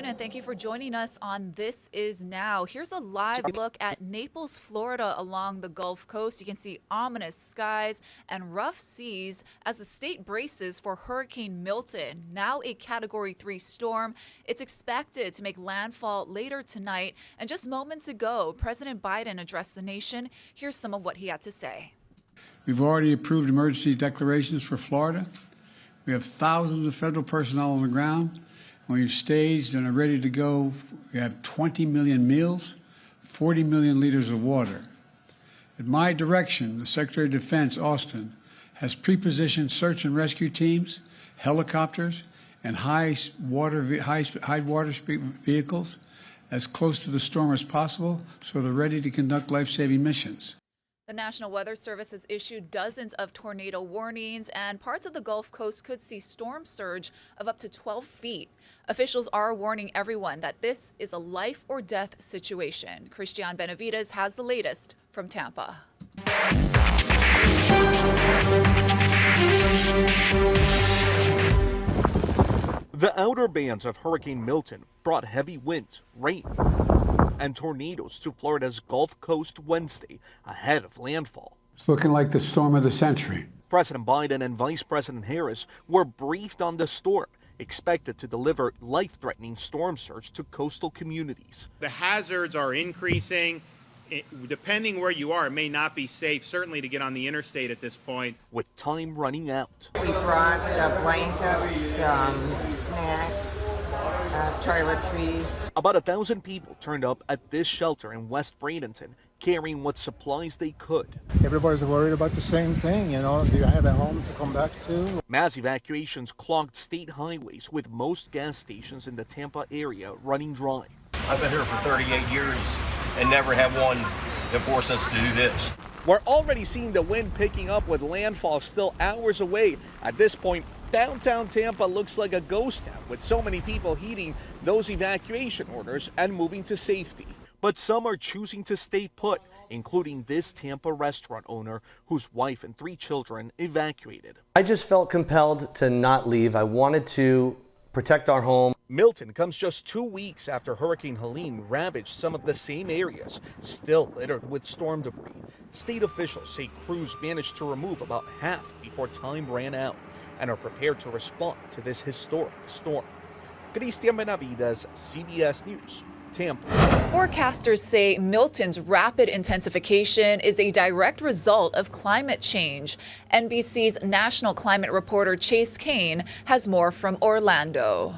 and thank you for joining us on This Is Now. Here's a live look at Naples, Florida along the Gulf Coast. You can see ominous skies and rough seas as the state braces for Hurricane Milton, now a Category 3 storm. It's expected to make landfall later tonight. And just moments ago, President Biden addressed the nation. Here's some of what he had to say. We've already approved emergency declarations for Florida. We have thousands of federal personnel on the ground. We've staged and are ready to go. We have 20 million meals, 40 million liters of water. At my direction, the Secretary of Defense, Austin, has pre-positioned search and rescue teams, helicopters, and high water speed vehicles as close to the storm as possible, so they're ready to conduct life-saving missions. The National Weather Service has issued dozens of tornado warnings, and parts of the Gulf Coast could see storm surge of up to 12 feet. Officials are warning everyone that this is a life or death situation. Christian Benavides has the latest from Tampa. The outer bands of Hurricane Milton brought heavy winds, rain, and tornadoes to Florida's Gulf Coast Wednesday ahead of landfall. It's looking like the storm of the century. President Biden and Vice President Harris were briefed on the storm, expected to deliver life-threatening storm surge to coastal communities. The hazards are increasing. Depending where you are, it may not be safe, certainly to get on the interstate at this point. With time running out. We brought blankets, snacks, toiletries. About 1,000 people turned up at this shelter in West Bradenton, carrying what supplies they could. Everybody's worried about the same thing, you know, do you have a home to come back to? Mass evacuations clogged state highways, with most gas stations in the Tampa area running dry. I've been here for 38 years and never had one to force us to do this. We're already seeing the wind picking up, with landfall still hours away. At this point, downtown Tampa looks like a ghost town, with so many people heeding those evacuation orders and moving to safety. But some are choosing to stay put, including this Tampa restaurant owner whose wife and 3 children evacuated. I just felt compelled to not leave. I wanted to protect our home. Milton comes just 2 weeks after Hurricane Helene ravaged some of the same areas, still littered with storm debris. State officials say crews managed to remove about half before time ran out and are prepared to respond to this historic storm. Christian Benavides, CBS News, Tampa. Forecasters say Milton's rapid intensification is a direct result of climate change. NBC's national climate reporter Chase Kane has more from Orlando.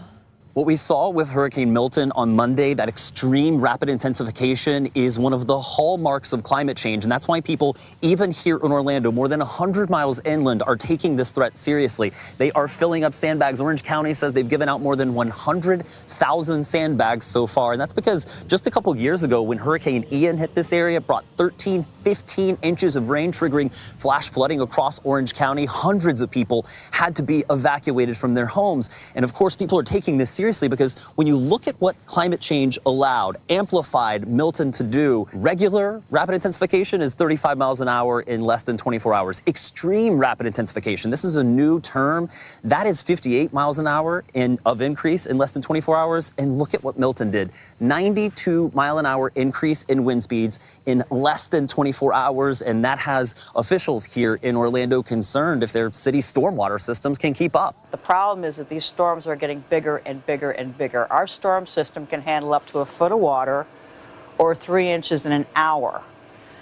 What we saw with Hurricane Milton on Monday, that extreme rapid intensification, is one of the hallmarks of climate change. And that's why people, even here in Orlando, more than 100 miles inland, are taking this threat seriously. They are filling up sandbags. Orange County says they've given out more than 100,000 sandbags so far. And that's because just a couple years ago, when Hurricane Ian hit this area, it brought 15 inches of rain, triggering flash flooding across Orange County. Hundreds of people had to be evacuated from their homes. And of course, people are taking this seriously because when you look at what climate change amplified Milton to do, regular rapid intensification is 35 miles an hour in less than 24 hours. Extreme rapid intensification, this is a new term, that is 58 miles an hour of increase in less than 24 hours. And look at what Milton did. 92 mile an hour increase in wind speeds in less than 24 hours. And that has officials here in Orlando concerned if their city stormwater systems can keep up. The problem is that these storms are getting bigger and bigger and bigger. Our storm system can handle up to a foot of water or 3 inches in an hour.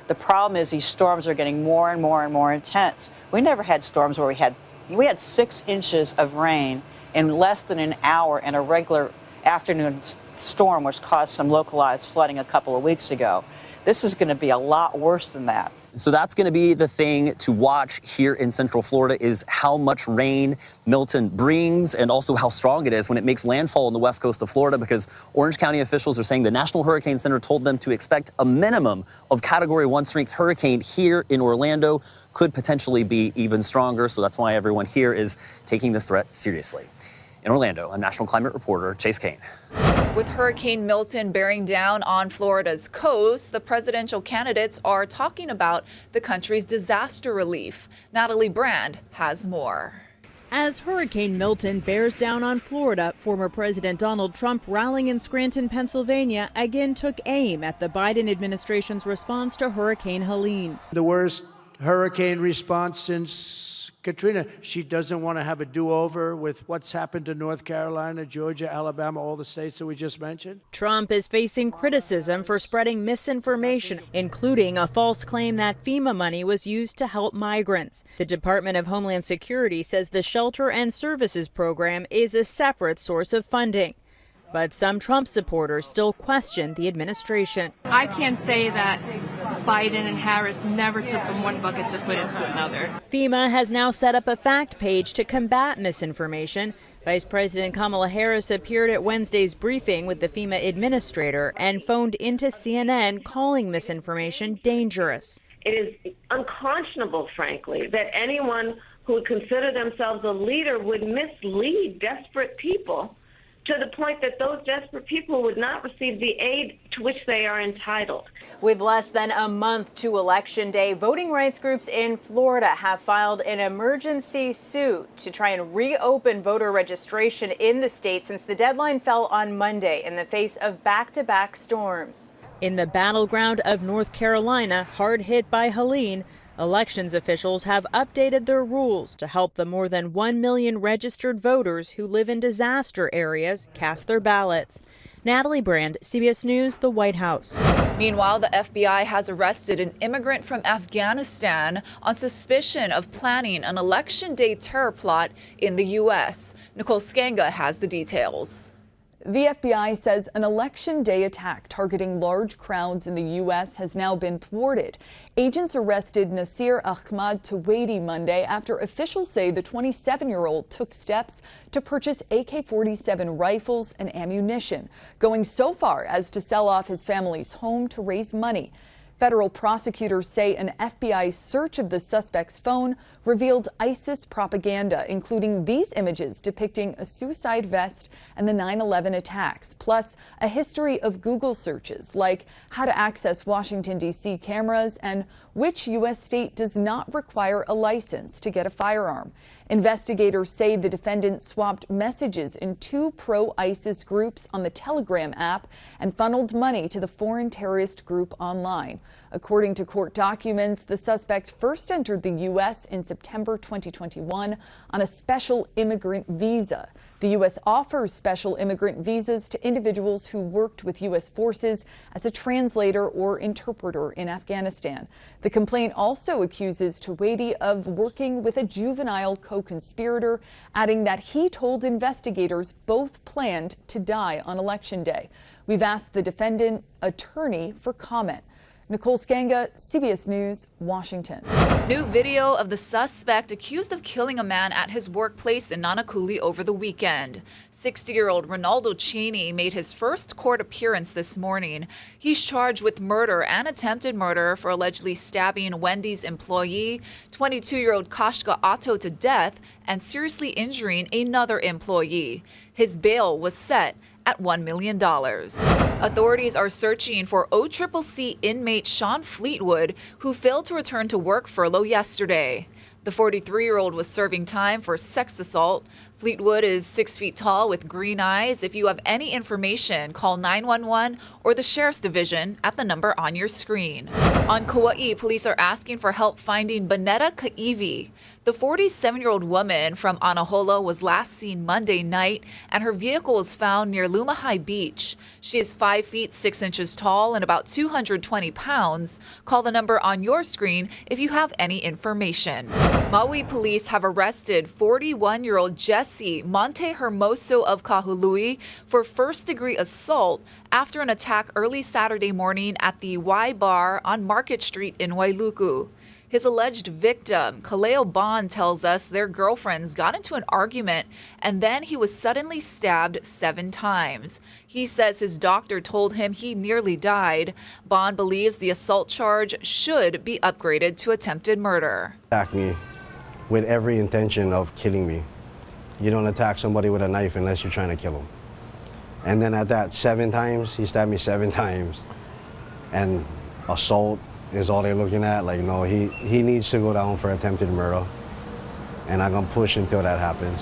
The problem is these storms are getting more and more and more intense. We never had storms where we had 6 inches of rain in less than an hour in a regular afternoon storm, which caused some localized flooding a couple of weeks ago. This is going to be a lot worse than that. So that's going to be the thing to watch here in Central Florida, is how much rain Milton brings and also how strong it is when it makes landfall on the west coast of Florida, because Orange County officials are saying the National Hurricane Center told them to expect a minimum of Category 1 strength hurricane here in Orlando, could potentially be even stronger. So that's why everyone here is taking this threat seriously. In Orlando, I'm National Climate Reporter Chase Kane. With Hurricane Milton bearing down on Florida's coast, the presidential candidates are talking about the country's disaster relief. Natalie Brand has more. As Hurricane Milton bears down on Florida, former President Donald Trump, rallying in Scranton, Pennsylvania, again took aim at the Biden administration's response to Hurricane Helene. The worst hurricane response since Katrina. She doesn't want to have a do-over with what's happened to North Carolina, Georgia, Alabama, all the states that we just mentioned. Trump is facing criticism for spreading misinformation, including a false claim that FEMA money was used to help migrants. The Department of Homeland Security says the Shelter and Services Program is a separate source of funding. But some Trump supporters still question the administration. I can't say that Biden and Harris never took from one bucket to put into another. FEMA has now set up a fact page to combat misinformation. Vice President Kamala Harris appeared at Wednesday's briefing with the FEMA administrator and phoned into CNN, calling misinformation dangerous. It is unconscionable, frankly, that anyone who would consider themselves a leader would mislead desperate people to the point that those desperate people would not receive the aid to which they are entitled. With less than a month to Election Day, voting rights groups in Florida have filed an emergency suit to try and reopen voter registration in the state since the deadline fell on Monday in the face of back-to-back storms. In the battleground of North Carolina, hard hit by Helene, elections officials have updated their rules to help the more than 1 million registered voters who live in disaster areas cast their ballots. Natalie Brand, CBS News, the White House. Meanwhile, the FBI has arrested an immigrant from Afghanistan on suspicion of planning an Election Day terror plot in the U.S. Nicole Skanga has the details. The FBI says an Election Day attack targeting large crowds in the U.S. has now been thwarted. Agents arrested Nasir Ahmad Tawadi Monday after officials say the 27-year-old took steps to purchase AK-47 rifles and ammunition, going so far as to sell off his family's home to raise money. Federal prosecutors say an FBI search of the suspect's phone revealed ISIS propaganda, including these images depicting a suicide vest and the 9/11 attacks, plus a history of Google searches like how to access Washington, D.C. cameras and which U.S. state does not require a license to get a firearm. Investigators say the defendant swapped messages in 2 pro-ISIS groups on the Telegram app and funneled money to the foreign terrorist group online. According to court documents, the suspect first entered the U.S. in September 2021 on a special immigrant visa. The U.S. offers special immigrant visas to individuals who worked with U.S. forces as a translator or interpreter in Afghanistan. The complaint also accuses Tawadi of working with a juvenile co-conspirator, adding that he told investigators both planned to die on Election Day. We've asked the defendant attorney for comment. Nicole Skanga, CBS News, Washington. New video of the suspect accused of killing a man at his workplace in Nanakuli over the weekend. 60-year-old Ronaldo Cheney made his first court appearance this morning. He's charged with murder and attempted murder for allegedly stabbing Wendy's employee, 22-year-old Kashka Otto, to death and seriously injuring another employee. His bail was set at $1 million. Authorities are searching for OCCC inmate Sean Fleetwood, who failed to return to work furlough yesterday. The 43-year-old was serving time for sex assault. Fleetwood is 6 feet tall with green eyes. If you have any information, call 911 or the Sheriff's Division at the number on your screen. On Kauai, police are asking for help finding Bonetta Kaivi. The 47-year-old woman from Anahola was last seen Monday night, and her vehicle was found near Lumahai Beach. She is 5 feet 6 inches tall and about 220 pounds. Call the number on your screen if you have any information. Maui police have arrested 41-year-old Jesse Monte Hermoso of Kahului for first-degree assault after an attack early Saturday morning at the Y Bar on Market Street in Wailuku. His alleged victim, Kaleo Bond, tells us their girlfriends got into an argument and then he was suddenly stabbed 7 times. He says his doctor told him he nearly died. Bond believes the assault charge should be upgraded to attempted murder. Attacked me with every intention of killing me. You don't attack somebody with a knife unless you're trying to kill them. And then at that 7 times, he stabbed me 7 times. And assault is all they're looking at. Like, no, he needs to go down for attempted murder. and I'm going to push until that happens.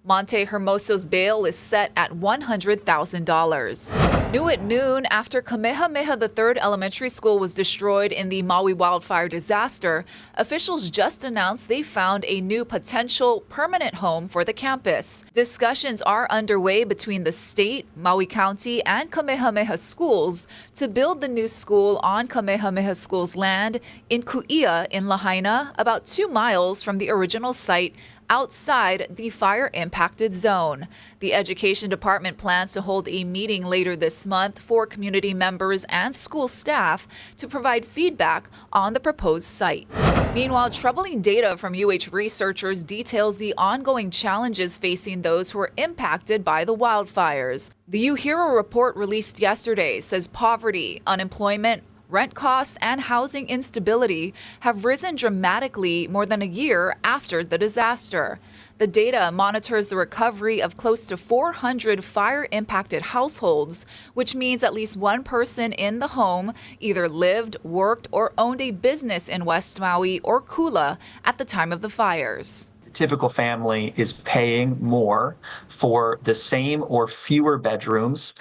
Monte Hermoso's bail is set at $100,000. New at noon, after Kamehameha III Elementary School was destroyed in the Maui wildfire disaster, officials just announced they found a new potential permanent home for the campus. Discussions are underway between the state, Maui County, and Kamehameha schools to build the new school on Kamehameha School's land in Ku'ia in Lahaina, about 2 miles from the original site, outside the fire-impacted zone. The Education Department plans to hold a meeting later this month for community members and school staff to provide feedback on the proposed site. Meanwhile, troubling data from UH researchers details the ongoing challenges facing those who are impacted by the wildfires. The UHERO report released yesterday says poverty, unemployment, rent costs, and housing instability have risen dramatically more than a year after the disaster. The data monitors the recovery of close to 400 fire-impacted households, which means at least one person in the home either lived, worked, or owned a business in West Maui or Kula at the time of the fires. Typical family is paying more for the same or fewer bedrooms,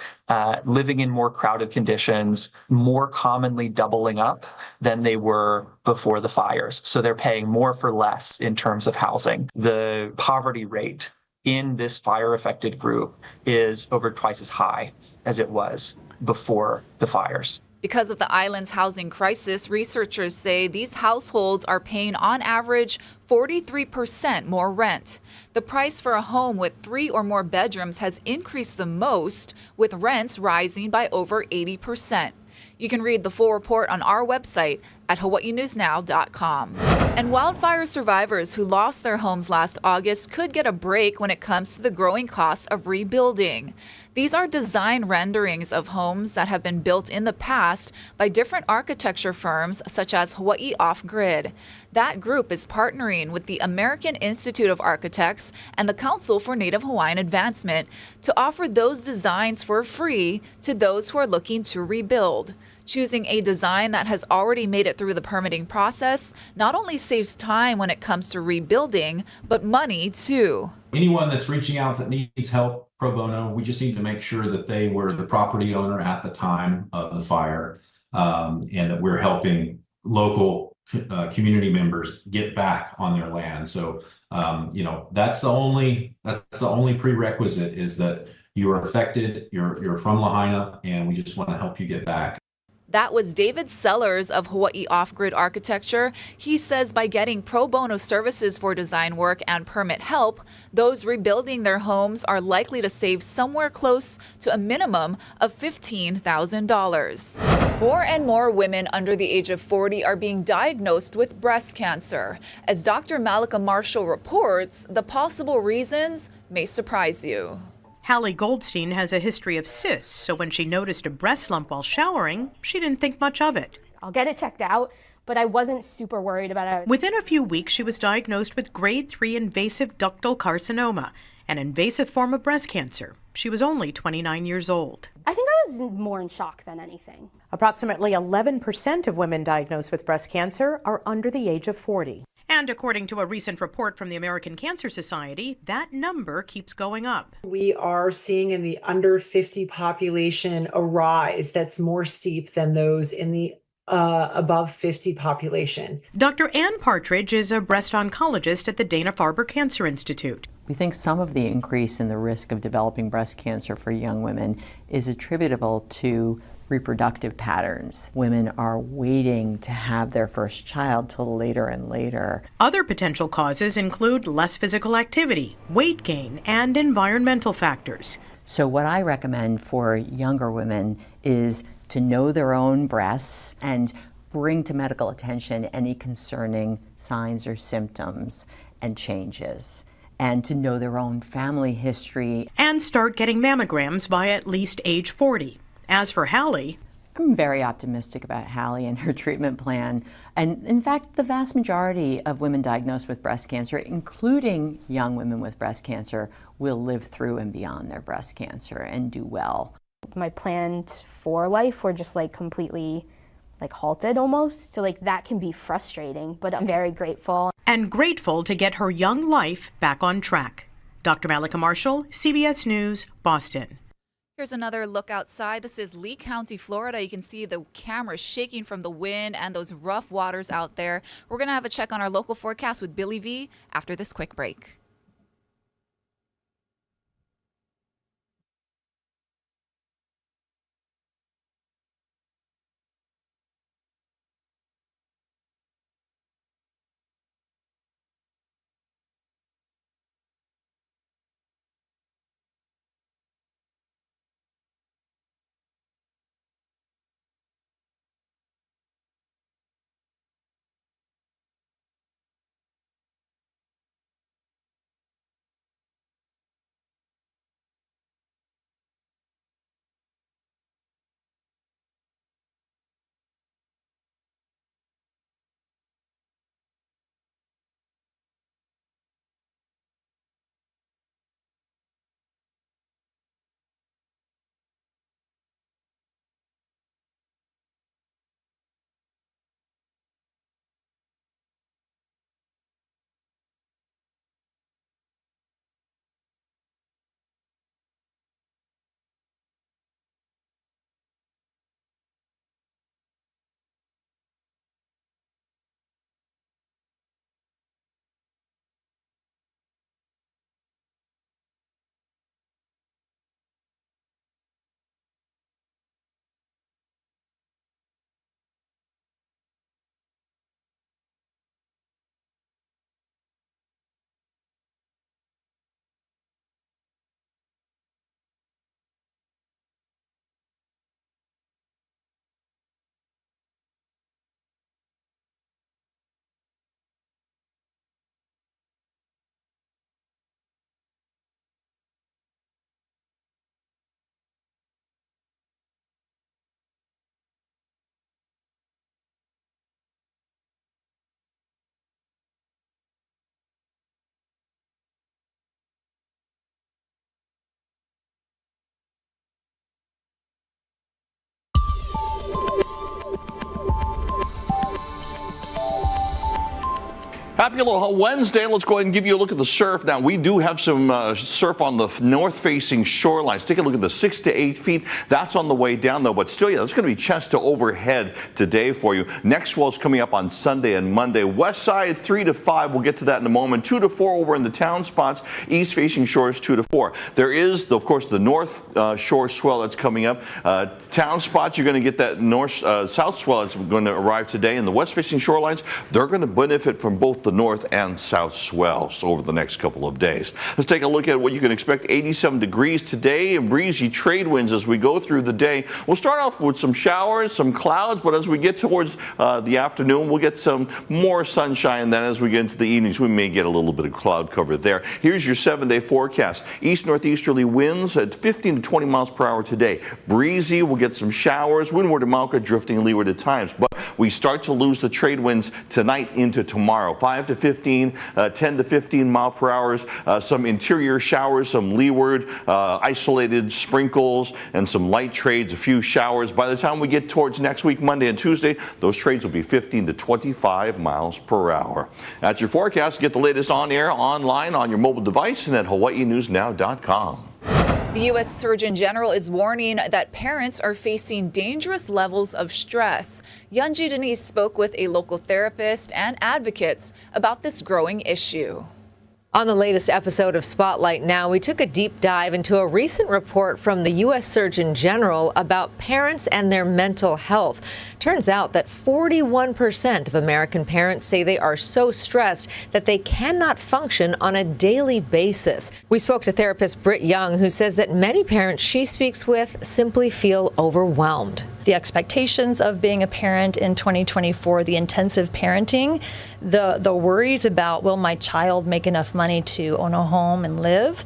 living in more crowded conditions, more commonly doubling up than they were before the fires. So they're paying more for less in terms of housing. The poverty rate in this fire-affected group is over twice as high as it was before the fires. Because of the island's housing crisis, researchers say these households are paying on average 43% more rent. The price for a home with 3 or more bedrooms has increased the most, with rents rising by over 80%. You can read the full report on our website at hawaiinewsnow.com. And wildfire survivors who lost their homes last August could get a break when it comes to the growing costs of rebuilding. These are design renderings of homes that have been built in the past by different architecture firms such as Hawaii Off-Grid. That group is partnering with the American Institute of Architects and the Council for Native Hawaiian Advancement to offer those designs for free to those who are looking to rebuild. Choosing a design that has already made it through the permitting process not only saves time when it comes to rebuilding, but money too. Anyone that's reaching out that needs help pro bono, we just need to make sure that they were the property owner at the time of the fire, and that we're helping local community members get back on their land. So, that's the only prerequisite, is that you are affected, you're from Lahaina, and we just want to help you get back. That was David Sellers of Hawaii Off-Grid Architecture. He says by getting pro bono services for design work and permit help, those rebuilding their homes are likely to save somewhere close to a minimum of $15,000. More and more women under the age of 40 are being diagnosed with breast cancer. As Dr. Malika Marshall reports, the possible reasons may surprise you. Hallie Goldstein has a history of cysts, so when she noticed a breast lump while showering, she didn't think much of it. I'll get it checked out, but I wasn't super worried about it. Within a few weeks, she was diagnosed with grade 3 invasive ductal carcinoma, an invasive form of breast cancer. She was only 29 years old. I think I was more in shock than anything. Approximately 11% of women diagnosed with breast cancer are under the age of 40. And according to a recent report from the American Cancer Society, that number keeps going up. We are seeing in the under 50 population a rise that's more steep than those in the above 50 population. Dr. Ann Partridge is a breast oncologist at the Dana-Farber Cancer Institute. We think some of the increase in the risk of developing breast cancer for young women is attributable to reproductive patterns. Women are waiting to have their first child till later and later. Other potential causes include less physical activity, weight gain, and environmental factors. So what I recommend for younger women is to know their own breasts and bring to medical attention any concerning signs or symptoms and changes, and to know their own family history. And start getting mammograms by at least age 40. As for Hallie, I'm very optimistic about Hallie and her treatment plan. And in fact, the vast majority of women diagnosed with breast cancer, including young women with breast cancer, will live through and beyond their breast cancer and do well. My plans for life were just completely halted almost. So that can be frustrating, but I'm very grateful. and grateful to get her young life back on track. Dr. Malika Marshall, CBS News, Boston. Here's another look outside. This is Lee County, Florida. You can see the camera shaking from the wind and those rough waters out there. We're going to have a check on our local forecast with Billy V after this quick break. Happy Aloha Wednesday. Let's go ahead and give you a look at the surf. Now, we do have some surf on the north-facing shorelines. Take a look at the 6 to 8 feet. That's on the way down, though. But still, yeah, it's going to be chest to overhead today for you. Next swell's coming up on Sunday and Monday. West side, 3 to 5. We'll get to that in a moment. 2 to 4 over in the town spots. East-facing shores, 2 to 4. There is, of course, the north shore swell that's coming up. Town spots, you're going to get that south swell that's going to arrive today. And the west-facing shorelines, they're going to benefit from both the north and south swells over the next couple of days. Let's take a look at what you can expect. 87 degrees today and breezy trade winds as we go through the day. We'll start off with some showers, some clouds, but as we get towards the afternoon, we'll get some more sunshine. Then as we get into the evenings, we may get a little bit of cloud cover there. Here's your 7-day forecast. East-northeasterly winds at 15 to 20 miles per hour today. Breezy, we'll get some showers. Windward and Mauka drifting leeward at times. But we start to lose the trade winds tonight into tomorrow. 5 to 15, 10 to 15 mile per hour. Some interior showers, some leeward, isolated sprinkles, and some light trades, a few showers. By the time we get towards next week, Monday and Tuesday, those trades will be 15 to 25 miles per hour. That's your forecast. Get the latest on air, online, on your mobile device, and at hawaiinewsnow.com. The U.S. Surgeon General is warning that parents are facing dangerous levels of stress. Yunji Denise spoke with a local therapist and advocates about this growing issue. On the latest episode of Spotlight Now, we took a deep dive into a recent report from the U.S. Surgeon General about parents and their mental health. Turns out that 41% of American parents say they are so stressed that they cannot function on a daily basis. We spoke to therapist Britt Young, who says that many parents she speaks with simply feel overwhelmed. The expectations of being a parent in 2024, the intensive parenting, the worries about, will my child make enough money to own a home and live?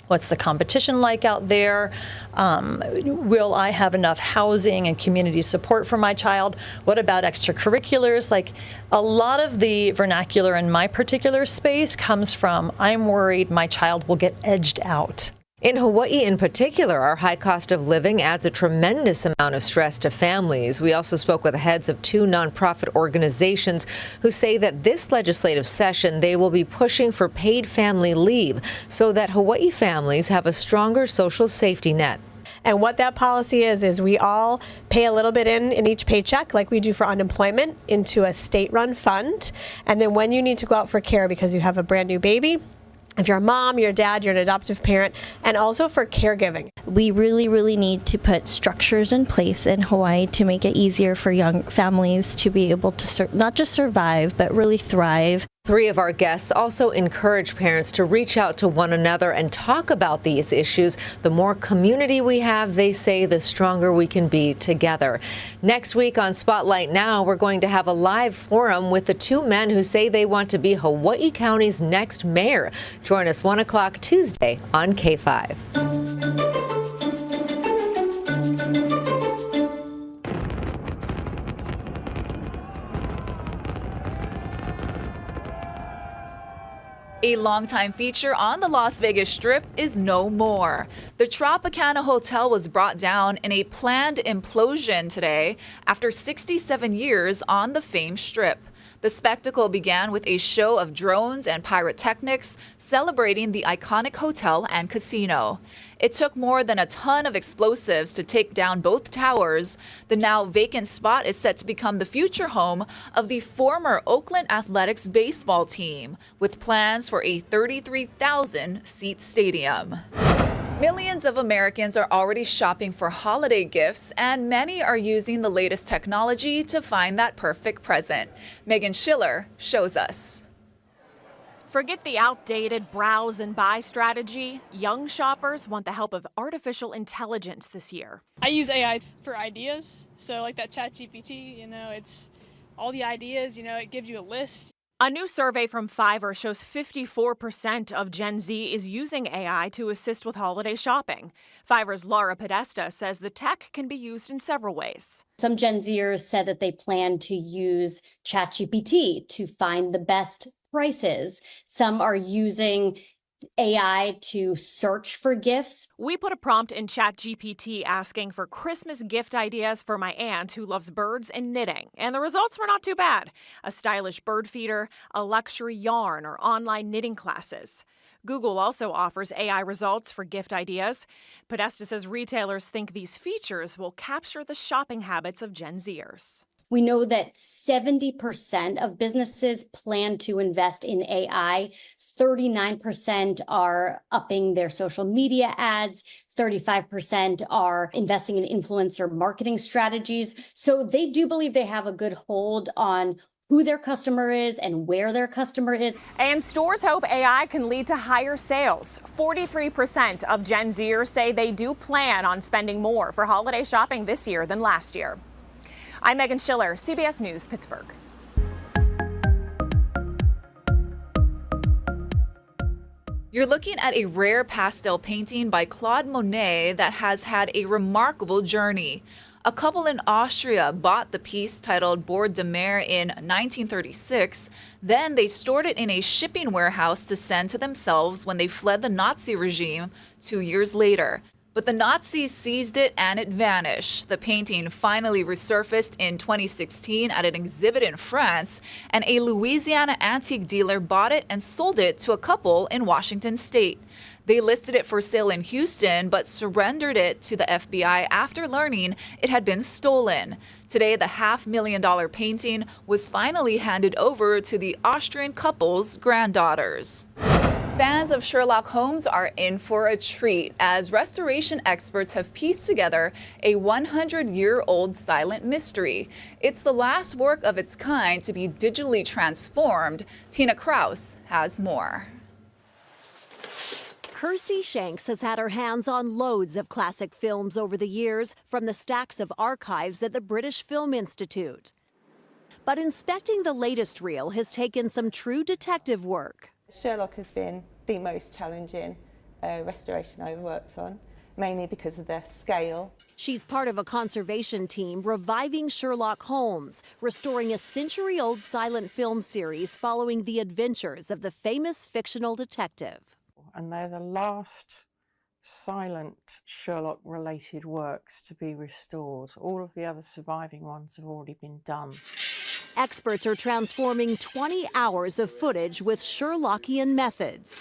What's the competition like out there? Will I have enough housing and community support for my child? What about extracurriculars? Like, a lot of the vernacular in my particular space comes from, I'm worried my child will get edged out. In Hawaii in particular, our high cost of living adds a tremendous amount of stress to families. We also spoke with the heads of 2 nonprofit organizations who say that this legislative session they will be pushing for paid family leave so that Hawaii families have a stronger social safety net. And what that policy is we all pay a little bit in each paycheck, like we do for unemployment, into a state-run fund. And then when you need to go out for care because you have a brand new baby, if you're a mom, you're a dad, you're an adoptive parent, and also for caregiving. We really need to put structures in place in Hawaii to make it easier for young families to be able to not just survive, but really thrive. 3 of our guests also encourage parents to reach out to one another and talk about these issues. The more community we have, they say, the stronger we can be together. Next week on Spotlight Now, we're going to have a live forum with the 2 men who say they want to be Hawaii County's next mayor. Join us 1 o'clock Tuesday on K5. A longtime feature on the Las Vegas Strip is no more. The Tropicana Hotel was brought down in a planned implosion today after 67 years on the famed Strip. The spectacle began with a show of drones and pyrotechnics celebrating the iconic hotel and casino. It took more than a ton of explosives to take down both towers. The now vacant spot is set to become the future home of the former Oakland Athletics baseball team, with plans for a 33,000-seat stadium. Millions of Americans are already shopping for holiday gifts, and many are using the latest technology to find that perfect present. Megan Schiller shows us. Forget the outdated browse and buy strategy. Young shoppers want the help of artificial intelligence this year. I use AI for ideas. So like that ChatGPT, it's all the ideas, it gives you a list. A new survey from Fiverr shows 54% of Gen Z is using AI to assist with holiday shopping. Fiverr's Laura Podesta says the tech can be used in several ways. Some Gen Zers said that they plan to use ChatGPT to find the best prices. Some are using AI to search for gifts. We put a prompt in ChatGPT asking for Christmas gift ideas for my aunt who loves birds and knitting, and the results were not too bad. A stylish bird feeder, a luxury yarn, or online knitting classes. Google also offers AI results for gift ideas. Podesta says retailers think these features will capture the shopping habits of Gen Zers. We know that 70% of businesses plan to invest in AI. 39% are upping their social media ads. 35% are investing in influencer marketing strategies. So they do believe they have a good hold on who their customer is and where their customer is. And stores hope AI can lead to higher sales. 43% of Gen Zers say they do plan on spending more for holiday shopping this year than last year. I'm Megan Schiller, CBS News, Pittsburgh. You're looking at a rare pastel painting by Claude Monet that has had a remarkable journey. A couple in Austria bought the piece titled Bord de Mer in 1936. Then they stored it in a shipping warehouse to send to themselves when they fled the Nazi regime 2 years later. But the Nazis seized it and it vanished. The painting finally resurfaced in 2016 at an exhibit in France, and a Louisiana antique dealer bought it and sold it to a couple in Washington state. They listed it for sale in Houston, but surrendered it to the FBI after learning it had been stolen. Today, the $500,000 painting was finally handed over to the Austrian couple's granddaughters. Fans of Sherlock Holmes are in for a treat as restoration experts have pieced together a 100-year-old silent mystery. It's the last work of its kind to be digitally transformed. Tina Kraus has more. Kirsty Shanks has had her hands on loads of classic films over the years from the stacks of archives at the British Film Institute. But inspecting the latest reel has taken some true detective work. Sherlock has been the most challenging restoration I've worked on, mainly because of the scale. She's part of a conservation team reviving Sherlock Holmes, restoring a century-old silent film series following the adventures of the famous fictional detective. And they're the last silent Sherlock-related works to be restored. All of the other surviving ones have already been done. Experts are transforming 20 hours of footage with Sherlockian methods,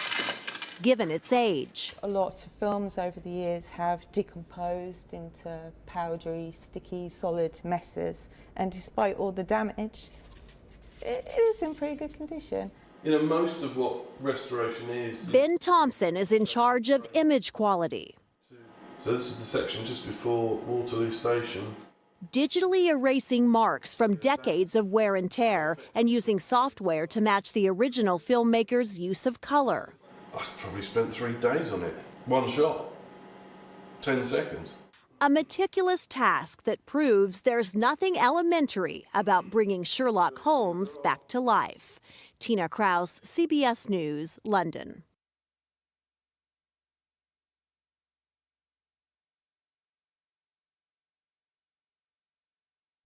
given its age. A lot of films over the years have decomposed into powdery, sticky, solid messes, and despite all the damage, it is in pretty good condition. You know, most of what restoration is... Ben Thompson is in charge of image quality. So this is the section just before Waterloo Station. Digitally erasing marks from decades of wear and tear and using software to match the original filmmaker's use of color. I probably spent 3 days on it. One shot. 10 seconds. A meticulous task that proves there's nothing elementary about bringing Sherlock Holmes back to life. Tina Kraus, CBS News, London.